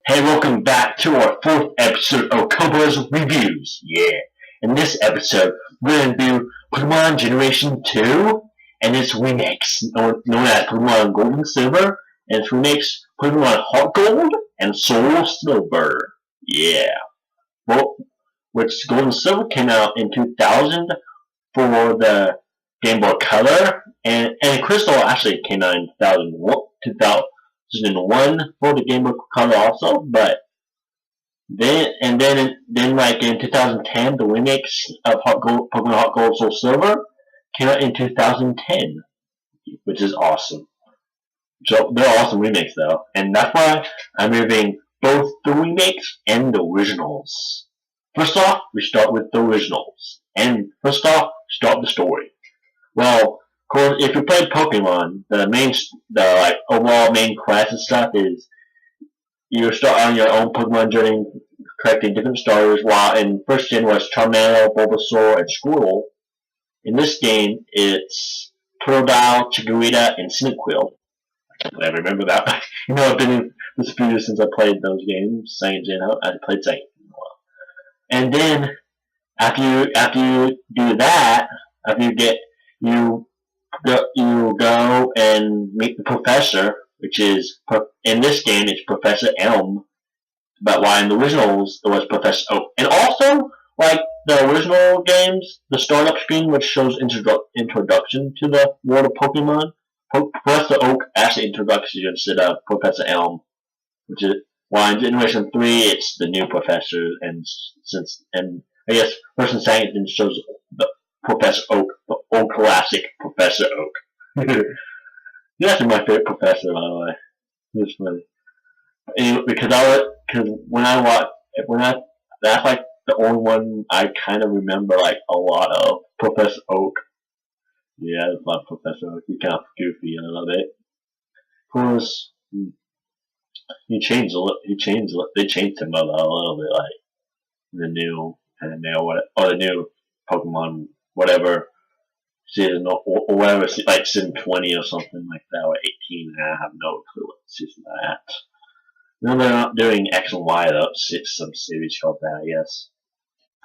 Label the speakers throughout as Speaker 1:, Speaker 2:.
Speaker 1: Hey, welcome back to our fourth episode of Cobra's Reviews. Yeah. In this episode, we're going to do Pokemon Generation 2 and its remakes, known as Pokemon Gold and Silver, and its remakes, Pokemon Heartgold and Soulsilver. Yeah. Well, which Gold and Silver came out in 2000 for the Game Boy Color, and Crystal actually came out in 2001 for the Game Boy Color also, but then like in 2010, the remakes of Pokemon Hot Gold Soul Silver came out in 2010, which is awesome. So they're awesome remakes though, and that's why I'm reviewing both the remakes and the originals. First off, we start with the originals, and first off, start the story. Well, of course, if you play Pokemon, the overall main quest and stuff is you start on your own Pokemon journey, collecting different starters. While in first gen was Charmander, Bulbasaur, and Squirtle. In this game, it's Totodile, Chikorita, and Cyndaquil. I remember that. It's been a few years since I played those games. I played Saint. And then after you do that, after you get you go and meet the professor, which is in this game it's Professor Elm, but why in the originals it was Professor Oak. And also, like the original games, the startup screen which shows introduction to the world of Pokemon, Professor Oak actually introduces you instead of Professor Elm, which is why in Generation 3 it's the new professor, and I guess Person Saying it shows the Professor Oak, the old classic Professor Oak. He's actually my favorite professor, by the way. It's funny. Anyway, because that's like the only one I kind of remember like a lot of Professor Oak. Yeah, I love Professor Oak. He's kind of goofy a little bit. Of course, they changed him a little bit, like the new anime or the new Pokemon, whatever season or whatever, like season 20 or something like that, or 18. I have no clue what season they're at. No, they're not doing X and Y though. Some series called that, I guess.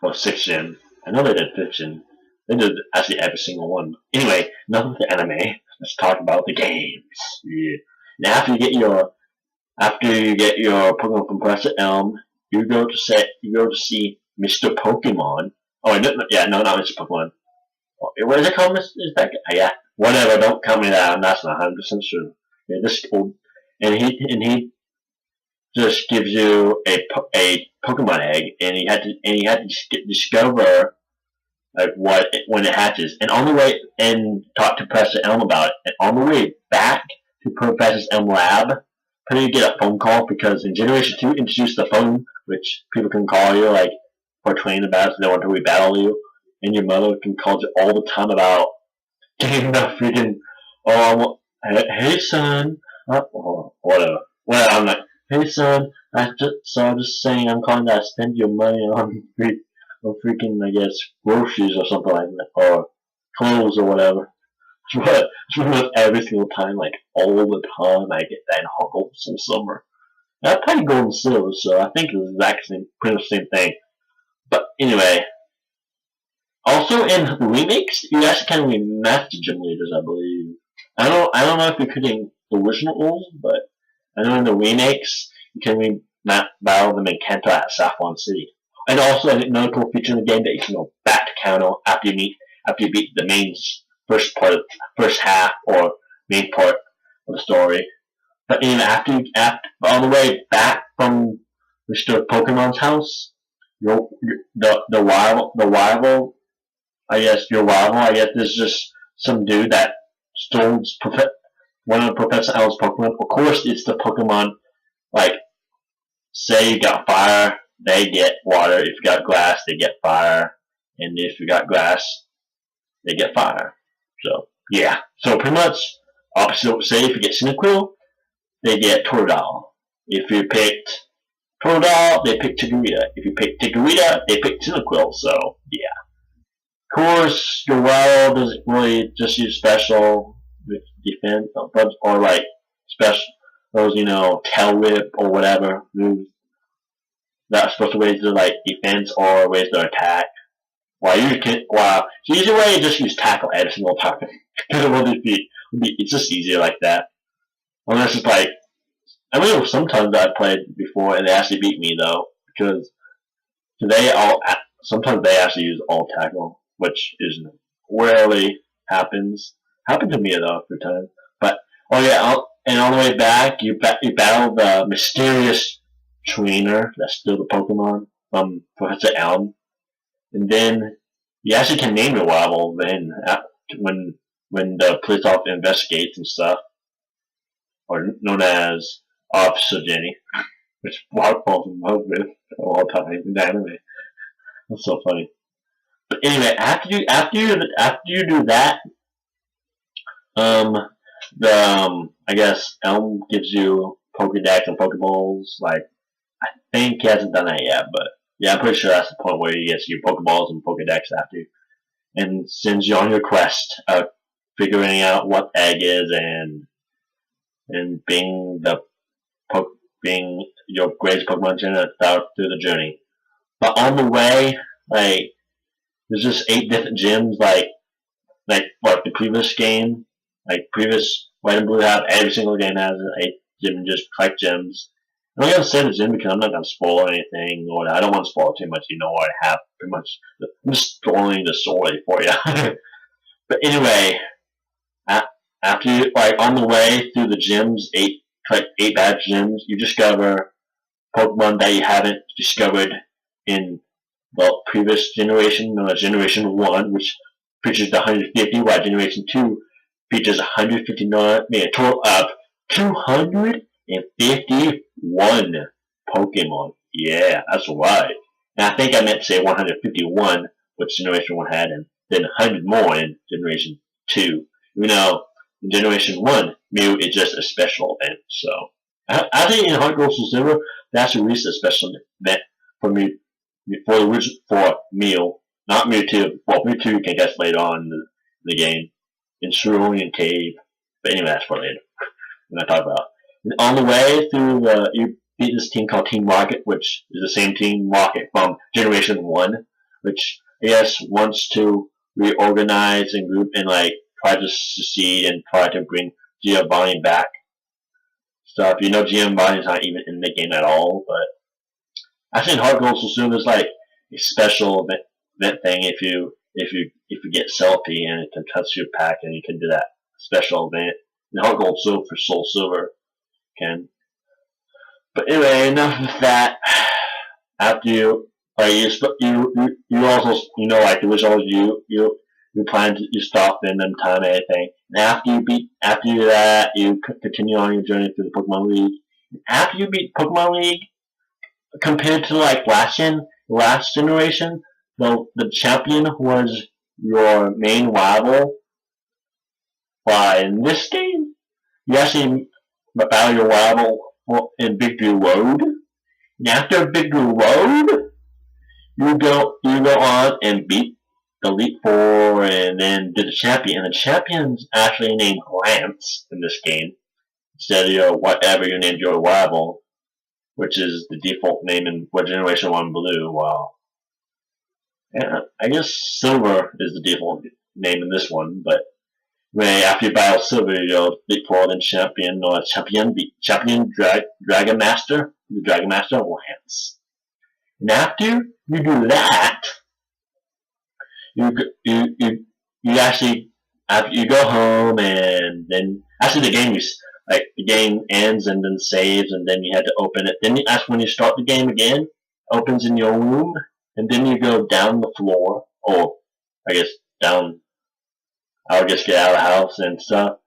Speaker 1: Or 6th gen. I know they did 5th gen. They did actually every single one. Anyway, enough of the anime. Let's talk about the games. Yeah. Now after you get your Pokemon from Professor Elm, you go to see Mr. Pokemon. Oh, no, not Mr. Pokemon. What is it called? Yeah, whatever. Don't count me that. That's not 100% sure. Yeah, this old, and he just gives you a Pokemon egg, and you had to discover like when it hatches, and on the way and talk to Professor Elm about it, and on the way back to Professor Elm lab, you get a phone call because in Generation 2 introduced the phone, which people can call you like for training about it, so they want to rebattle you, and your mother can call you all the time about getting the freaking hey son, whatever. Well, I'm like, hey son, I'm just saying I'm calling to spend your money on freaking, I guess, groceries or something like that, or clothes or whatever. But every single time, like all the time, I get that in Heartgold Soul Silver. I played Gold and Silver, so I think it's the exact same, pretty much the same thing. But anyway, also in remakes, you actually can rematch the gym leaders, I believe. I don't know if you're putting the originals, but I know in the remakes you can battle them in Kanto at Saffron City. And also another cool feature in the game that you can go back to Kanto after you beat the main first half or main part of the story. But even after on the way back from Mr. Pokemon's house, the rival, your rival, I guess, is just some dude that stole one of Professor Elm's Pokemon. Of course, it's the Pokemon, like, say you got fire, they get water. If you got grass, they get fire. And if you got grass, they get fire. So, yeah. So, pretty much, opposite, say if you get Cyndaquil, they get Totodile. If you picked Totodile, they pick Chikorita. If you pick Chikorita, they pick Cyndaquil. So, yeah. Of course, your wild doesn't really just use special with defense, or like special, those, tail whip or whatever moves that's supposed to raise their like defense or raise their attack. The easy way is just use tackle every single time. Because it will it's just easier like that. Unless it's like, I mean, sometimes I played before and they actually beat me though, because sometimes they actually use all tackle, which is rarely happens. Happened to me though a few times. But oh yeah, and on the way back, you battle the mysterious trainer that's still the Pokemon from Professor Elm, and then you actually can name your rival. Then when the police officer investigates and stuff, or known as Officer Jenny, which Mark falls in love with all the time in the anime. That's so funny. But anyway, after you do that, I guess Elm gives you Pokedex and Pokeballs. Like I think he hasn't done that yet, but yeah, I'm pretty sure that's the point where he gets you Pokeballs and Pokedex after you, and sends you on your quest of figuring out what egg is and being your greatest Pokemon trainer through the journey. But on the way, like there's just 8 different gyms, like what the previous game, like previous White and Blue have. Every single game has an 8 gym and just collect gems. I'm not gonna say the gym because I'm not gonna spoil anything, or I don't want to spoil too much. You know what I have pretty much. I'm just spoiling the story for you. But anyway, after you on the way through the gyms, 8 bad gyms, you discover Pokemon that you haven't discovered in the previous generation, known as Generation 1, which features the 150, while Generation 2 features 159, a total of 251 Pokemon. Yeah, that's right. And I think I meant to say 151, which Generation 1 had, and then 100 more in Generation 2. In Generation 1, Mew is just a special event, so I think in Heartgold Soulsilver, they actually released a special event for Mew, for Mew, not Mewtwo. Well, Mewtwo you can guess later on in the game, in Cerulean Cave. But anyway, that's for later, when I talk about. And on the way through you beat this team called Team Rocket, which is the same Team Rocket from Generation 1, which I guess wants to reorganize and group and try to succeed and try to bring Giovanni back. Stuff. Giovanni's not even in the game at all, but I think Heartgold Soulsilver is like a special event thing if you get Selfie and it can touch your pack and you can do that special event. And Heartgold Soulsilver can. But anyway, enough of that. After you also it was always you plan to stop in them time and anything. And after that, you continue on your journey through the Pokemon League. After you beat Pokemon League, compared to last generation, the champion was your main rival. Why in this game, you actually battle your rival in Big Blue Road. And after Big Blue Road, you go on and beat the Elite Four and then do the champion. And the champion's actually named Lance in this game, instead of whatever you named your rival, which is the default name in Generation 1 Blue. Wow. Yeah, I guess Silver is the default name in this one, but after you battle Silver, you'll Elite Four, then Champion, or Champion Dragon Master, the Dragon Master Lance. And after you do that, you actually after you go home and then actually the game ends and then saves and then you had to open it. Then that's when you start the game again. Opens in your room and then you go down the floor, or I guess down. I'll just get out of the house and stuff.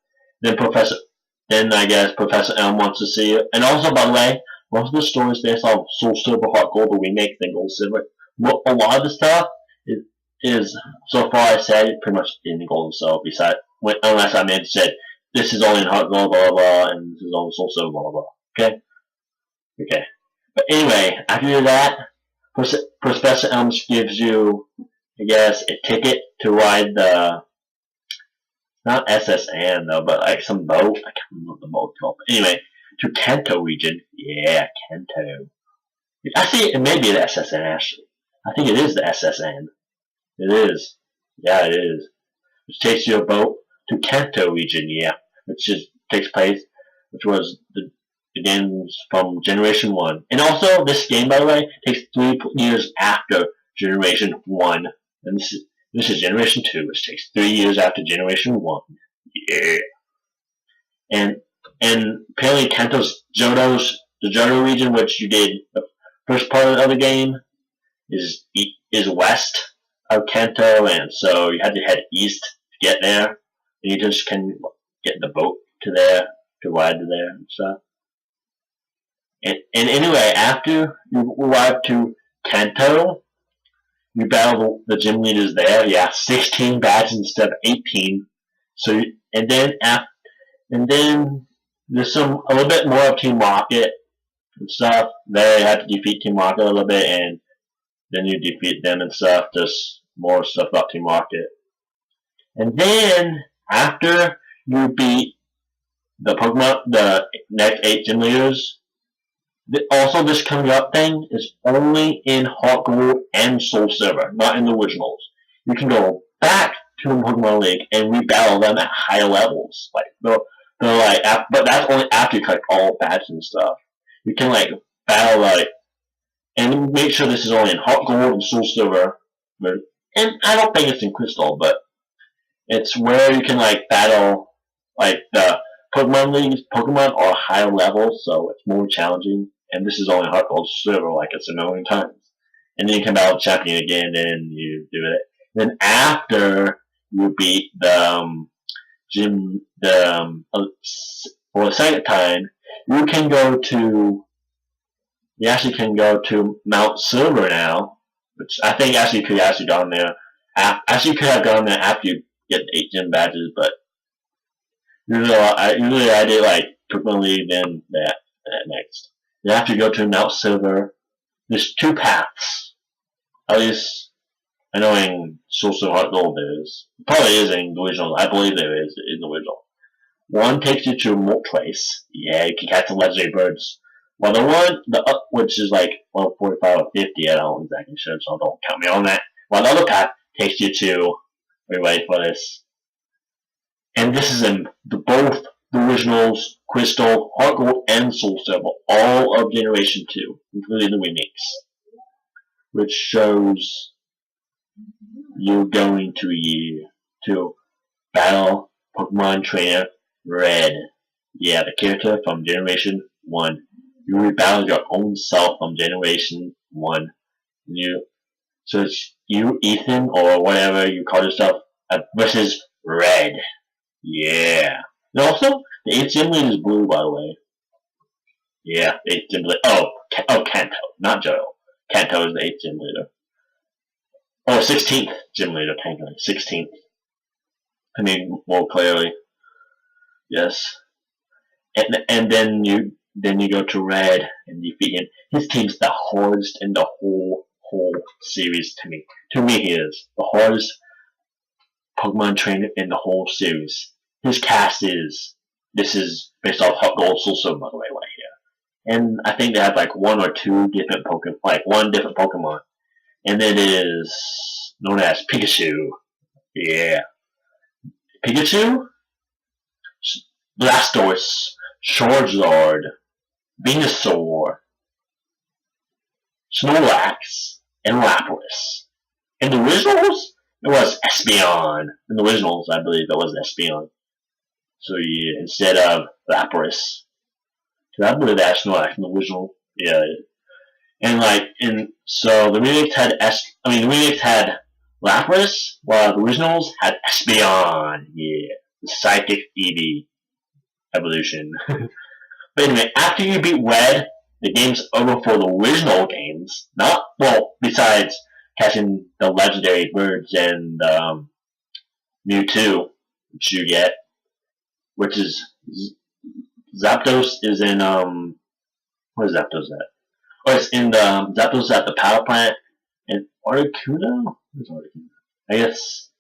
Speaker 1: Then I guess Professor Elm wants to see you. And also, by the way, most of the stories based on Soulsilver, Heartgold, the remake, then Gold Silver. A lot of the stuff is so far I said pretty much in Gold Silver. Unless I meant to say this is only in Heartgold, blah blah blah, and this is only Soulsilver, blah blah blah. Okay. But anyway, after that, Professor Elm gives you, I guess, a ticket to ride the. Not SSN though, but some boat. I can't remember what the boat's called. But anyway, to Kanto region. Yeah, Kanto. Actually, it may be the SSN, actually. I think it is the SSN. It is. Yeah, it is. Which takes your boat to Kanto region, yeah. Which takes place, which was the games from Generation 1. And also, this game, by the way, takes 3 years after Generation 1. And this is Generation 2, which takes 3 years after Generation 1. Yeah. And apparently the Johto region, which you did the first part of the game, is west of Kanto, and so you had to head east to get there. And you just can get the boat to ride to there and stuff. And anyway, after you arrive to Kanto, you battle the gym leaders there. Yeah, 16 badges instead of 18. So and then there's a little bit more of Team Rocket and stuff. There you have to defeat Team Rocket a little bit, and then you defeat them and stuff. Just more stuff about Team Rocket. And then after you beat the next 8 gym leaders, also this coming up thing is only in Heartgold and Soulsilver, not in the originals. You can go back to the Pokemon League and rebattle them at higher levels. Like they're like, but that's only after you collect all badges and stuff. You can like battle and make sure this is only in Heartgold and Soulsilver. And I don't think it's in Crystal, but it's where you can like battle like the Pokemon League's Pokemon are higher levels, so it's more challenging. And this is only Heartgold Silver, like it's a million times. And then you can battle champion again, and you do it. Then after you beat the gym, for the second time, you actually can go to Mount Silver now, which I think actually could have gone there. Actually, could have gone there after you get the 8 gym badges, but usually I did like Pokemon League, then that next. You have to go to Mount Silver. There's 2 paths. At least I know in Soulsilver Heartgold there is. Probably is in the original. I believe there is in the original. One takes you to Moltres. Yeah, you can catch the legendary birds. While which is like 145 or 50, I don't exactly sure, so don't count me on that. While the other path takes you to, wait for this. And this is in both the originals, Crystal, Heartgold, and Soulsilver, all of Generation 2, including the remakes. Which shows you going to battle Pokemon Trainer Red. Yeah, the character from Generation 1. You rebattle your own self from Generation 1. So it's you, Ethan, or whatever you call yourself, versus Red. Yeah. And also, the 8th gym leader is blue, by the way. Yeah, the 8th gym leader. Oh, Kanto, not Johto. Kanto is the 8th gym leader. Oh, 16th gym leader, technically. 16th. I mean, more clearly. Yes. And then you go to Red and defeat him. His team's the hardest in the whole series to me. To me, he is the hardest Pokemon trainer in the whole series. His cast this is based off Heartgold Soulsilver, by the way, right here. And I think they have like 1 or 2 different Pokemon, like 1 different Pokemon. And it is known as Pikachu. Yeah. Pikachu, Blastoise, Charizard, Venusaur, Snorlax, and Lapras. In the originals, it was Espeon. In the originals, I believe it was Espeon. So yeah, instead of Lapras. Cause I believe that's Snorlax in the original. Yeah. And so the remakes had Lapras, while the originals had Espeon. Yeah. The Psychic Eevee evolution. But anyway, after you beat Red, the game's over for the original games. Besides catching the legendary birds and Mewtwo, which you get, which is Zapdos is in where's Zapdos at? Oh, it's in the Zapdos at the power plant, and Articuno. Where's Articuno? I guess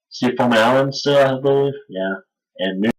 Speaker 1: Steve Island still, I believe. Yeah, and